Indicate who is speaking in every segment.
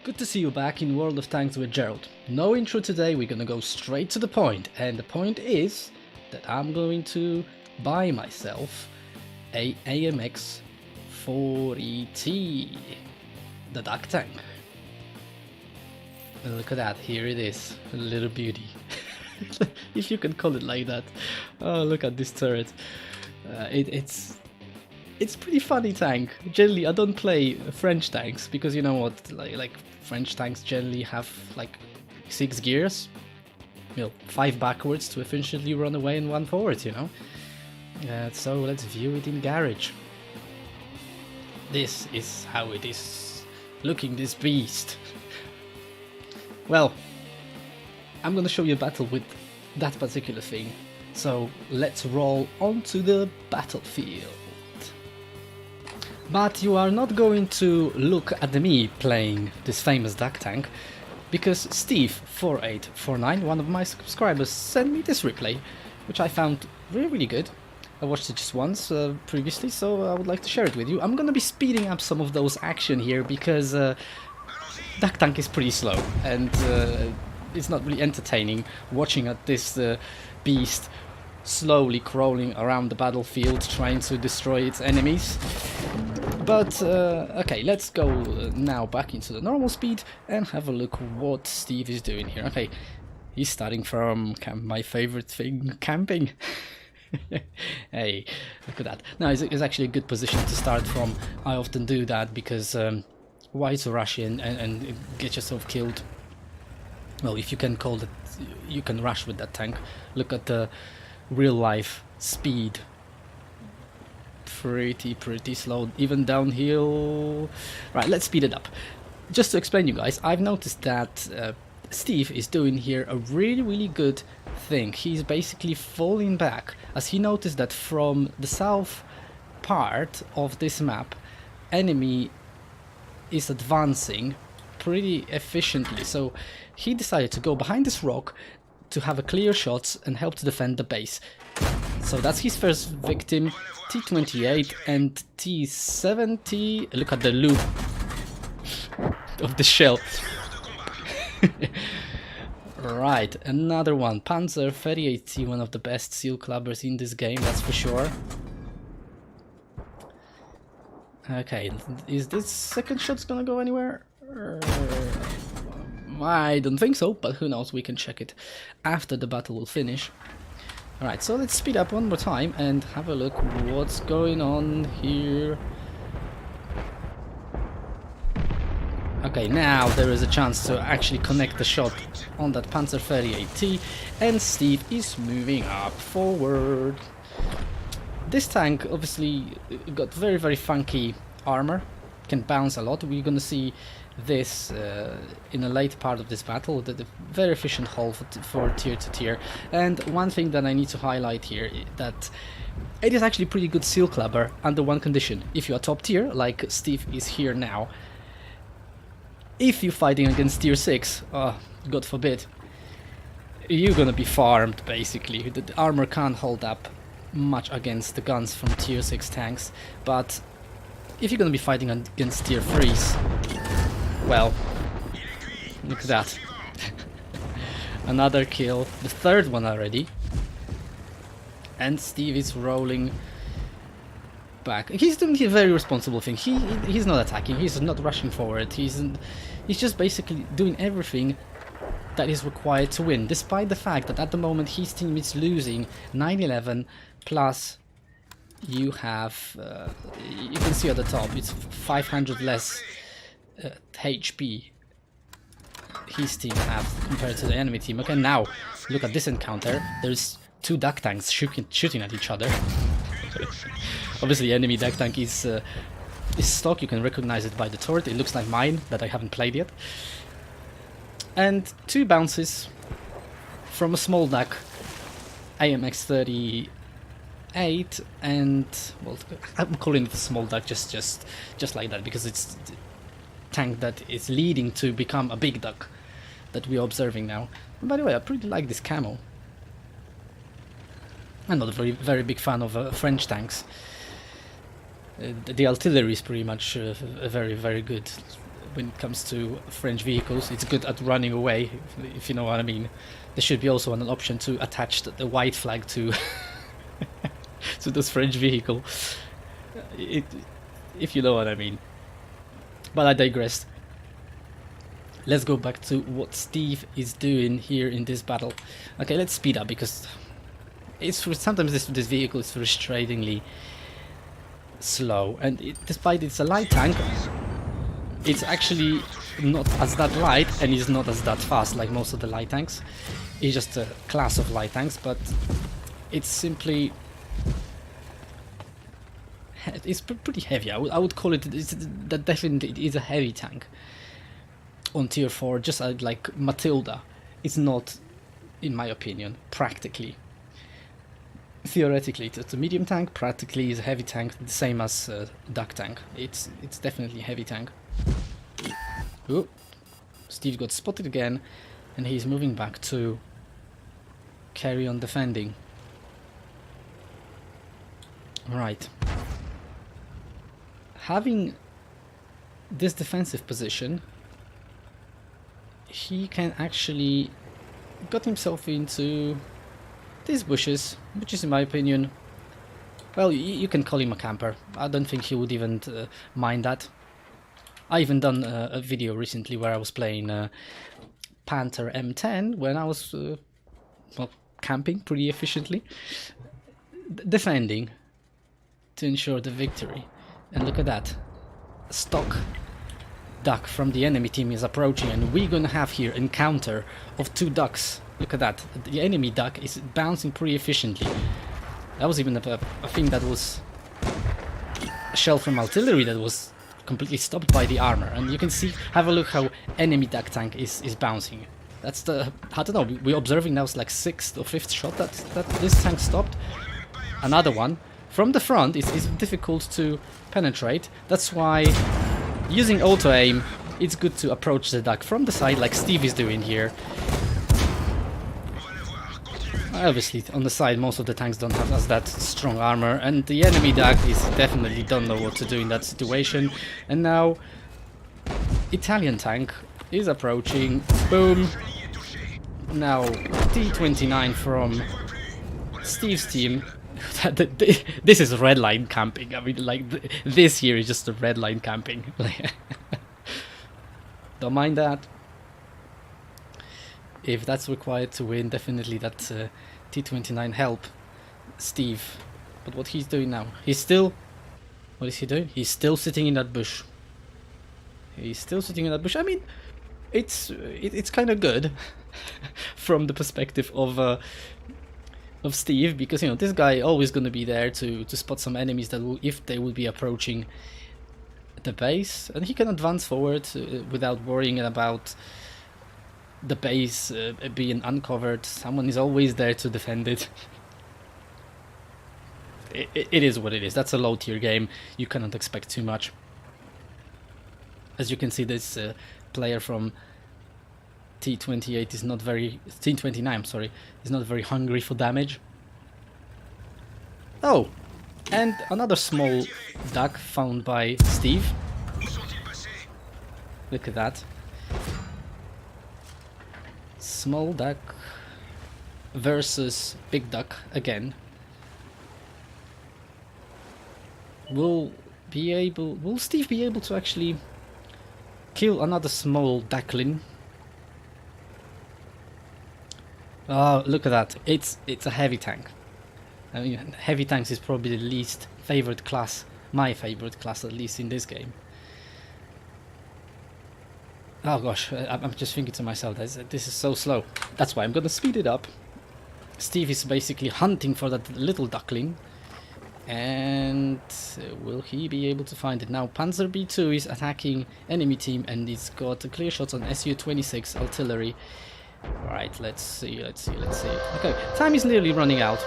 Speaker 1: Good to see you back in World of Tanks with Jerrold. No intro today, we're gonna go straight to the point, and the point is that I'm going to buy myself a AMX 40T, the duck tank. And look at that, here it is, a little beauty. If you can call it like that. Oh, look at this turret. It's pretty funny tank. Generally, I don't play French tanks because you know what, like French tanks generally have like 6 gears, 5 backwards to efficiently run away and 1 forward, so let's view it in garage. This is how it is looking, this beast. Well, I'm gonna show you a battle with that particular thing, so let's roll onto the battlefield. But you are not going to look at me playing this famous duck tank, because Steve4849, one of my subscribers, sent me this replay, which I found really good. I watched it just once previously, so I would like to share it with you. I'm gonna be speeding up some of those action here, because duck tank is pretty slow, and it's not really entertaining watching at this beast slowly crawling around the battlefield trying to destroy its enemies. But okay, let's go now back into the normal speed and have a look what Steve is doing here. Okay, he's starting from my favorite thing, camping. Hey, look at that. Now it's actually a good position to start from. I often do that because why to rush in and get yourself killed? Well, if you can call it, you can rush with that tank. Look at the real life speed. Pretty slow, even downhill. Right, let's speed it up. Just to explain you guys, I've noticed that Steve is doing here a really good thing. He's basically falling back, as he noticed that from the south part of this map, enemy is advancing pretty efficiently, so he decided to go behind this rock to have a clear shots and help to defend the base. So that's his first victim, T28 and T70. Look at the loop of the shell. Right, another one, Panzer 38T, one of the best seal clubbers in this game, that's for sure. Okay, is this second shot's gonna go anywhere? I don't think so, but who knows, we can check it after the battle will finish. Alright, so let's speed up one more time and have a look what's going on here. Okay, now there is a chance to actually connect the shot on that Panzer 38T, and Steve is moving up forward. This tank obviously got very funky armor, can bounce a lot. We're gonna see this in a late part of this battle, the very efficient hull for tier to tier. And one thing that I need to highlight here is that it is actually pretty good seal clubber under one condition. If you are top tier, like Steve is here now, if you're fighting against tier 6, God forbid, you're gonna be farmed basically. The armor can't hold up much against the guns from tier 6 tanks, but if you're gonna be fighting against tier 3s, well, look at that. Another kill, the third one already. And Steve is rolling back. He's doing a very responsible thing. He's not attacking, he's not rushing forward, he's just basically doing everything that is required to win, despite the fact that at the moment his team is losing 911, plus you have, you can see at the top, it's 500 less HP his team have compared to the enemy team. Okay, now look at this encounter. There's 2 duck tanks shooting at each other. Obviously enemy duck tank is stock, you can recognize it by the turret. It looks like mine that I haven't played yet. And 2 bounces from a small duck, AMX 38, and well, I'm calling it a small duck just like that because it's the tank that is leading to become a big duck that we are observing now. And by the way, I pretty like this camo. I'm not a very big fan of French tanks. The artillery is pretty much very good. when it comes to French vehicles. It's good at running away, if you know what I mean. There should be also an option to attach the white flag to to this French vehicle, if you know what I mean. But I digress. Let's go back to what Steve is doing here in this battle. Okay, let's speed up because sometimes this vehicle is frustratingly slow, and despite it's a light tank, it's actually not as that light and it's not as that fast like most of the light tanks. It's just a class of light tanks, but it's simply pretty heavy. I would call it. That definitely is a heavy tank on tier 4, just like Matilda. It's not, in my opinion, practically. Theoretically, it's a medium tank. Practically, is a heavy tank, the same as duck tank. It's definitely a heavy tank. Ooh, Steve got spotted again, and he's moving back to carry on defending. Right. Having this defensive position, he can actually got himself into these bushes, which is, in my opinion, well, you can call him a camper. I don't think he would even mind that. I even done a video recently where I was playing Panther M10 when I was well, camping pretty efficiently, defending to ensure the victory. And look at that, stock duck from the enemy team is approaching, and we're gonna have here encounter of 2 ducks. Look at that, the enemy duck is bouncing pretty efficiently. That was even a thing that was a shell from artillery that was completely stopped by the armor, and you can see, have a look how enemy duck tank is bouncing. That's the, I don't know, we're observing now it's like 6th or 5th shot that this tank stopped. Another one from the front is difficult to penetrate. That's why using auto aim, it's good to approach the duck from the side like Steve is doing here. Obviously on the side most of the tanks don't have that strong armor, and the enemy duck is definitely don't know what to do in that situation. And now Italian tank is approaching. Boom. Now T29 from Steve's team. This is red line camping. I mean, like, this here is just a red line camping. Don't mind that. If that's required to win, definitely that T29 help Steve. But what he's doing now, he's still, what is he doing? He's still sitting in that bush. He's still sitting in that bush. I mean, it's kind of good from the perspective of Steve, because, you know, this guy always going to be there to spot some enemies that will, if they will be approaching the base, and he can advance forward without worrying about the base being uncovered. Someone is always there to defend it. It is what it is. That's a low tier game. You cannot expect too much. As you can see, this player from T28 is not very, T29, I'm sorry, is not very hungry for damage. Oh, and another small duck found by Steve. Look at that. Small duck versus big duck again. Will Steve be able to actually kill another small duckling? Oh, look at that. It's a heavy tank. I mean, heavy tanks is probably the least favorite class, my favorite class at least in this game. Oh gosh, I'm just thinking to myself, this is so slow. That's why I'm gonna speed it up. Steve is basically hunting for that little duckling. And will he be able to find it? Now Panzer B2 is attacking enemy team, and it's got clear shots on Su-26 artillery. Alright, let's see. Okay, time is nearly running out.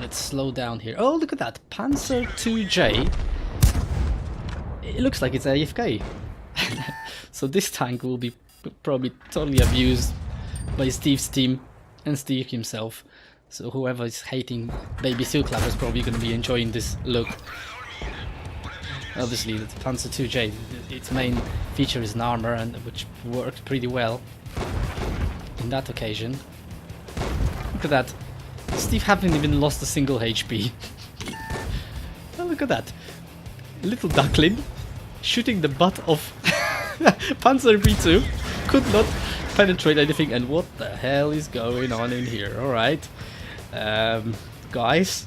Speaker 1: Let's slow down here. Oh, look at that. Panzer 2J. It looks like it's AFK. So this tank will be probably totally abused by Steve's team and Steve himself. So whoever is hating Baby Seal Clapper is probably going to be enjoying this look. Obviously, the Panzer 2J, its main feature is an armor, and which worked pretty well in that occasion. Look at that. Steve hasn't even lost a single HP. Oh, look at that. Little duckling shooting the butt of Panzer B2. Could not penetrate anything, and what the hell is going on in here? Alright. Guys.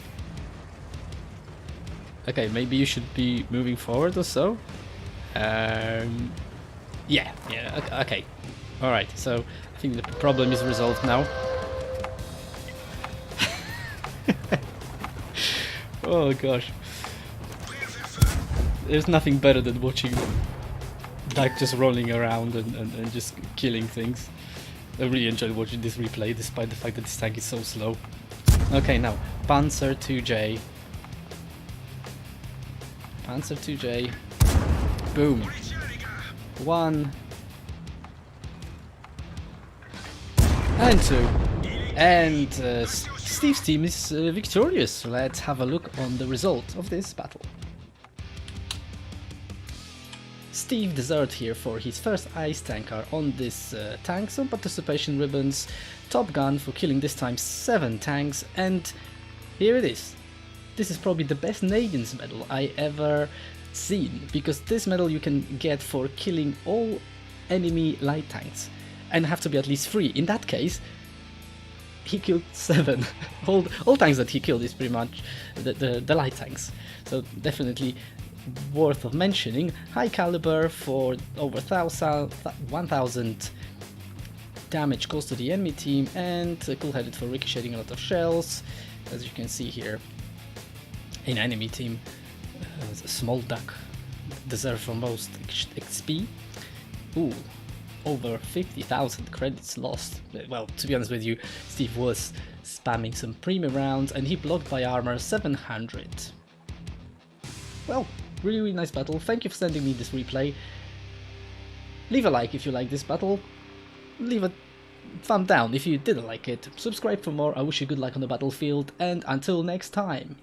Speaker 1: Okay, maybe you should be moving forward or so. Yeah, okay. Alright, so I think the problem is resolved now. Oh gosh. There's nothing better than watching Dyke just rolling around and just killing things. I really enjoyed watching this replay, despite the fact that this tank is so slow. Okay, now, Panzer 2J. Panzer 2J. Boom. 1. And 2. And Steve's team is victorious. Let's have a look on the result of this battle. Steve deserved here for his first ice tanker on this tank, some participation ribbons, Top Gun for killing this time 7 tanks, and here it is. This is probably the best Nadians medal I ever seen, because this medal you can get for killing all enemy light tanks, and have to be at least 3. In that case, he killed 7. all tanks that he killed is pretty much the light tanks, so definitely worth of mentioning. High caliber for over 1000 damage caused to the enemy team, and cool-headed for ricocheting a lot of shells, as you can see here. In enemy team, a small duck deserved for most XP. Ooh, over 50,000 credits lost. Well, to be honest with you, Steve was spamming some premium rounds, and he blocked by armor 700. Well, really nice battle. Thank you for sending me this replay. Leave a like if you like this battle. Leave a thumb down if you didn't like it. Subscribe for more. I wish you good luck on the battlefield, and until next time.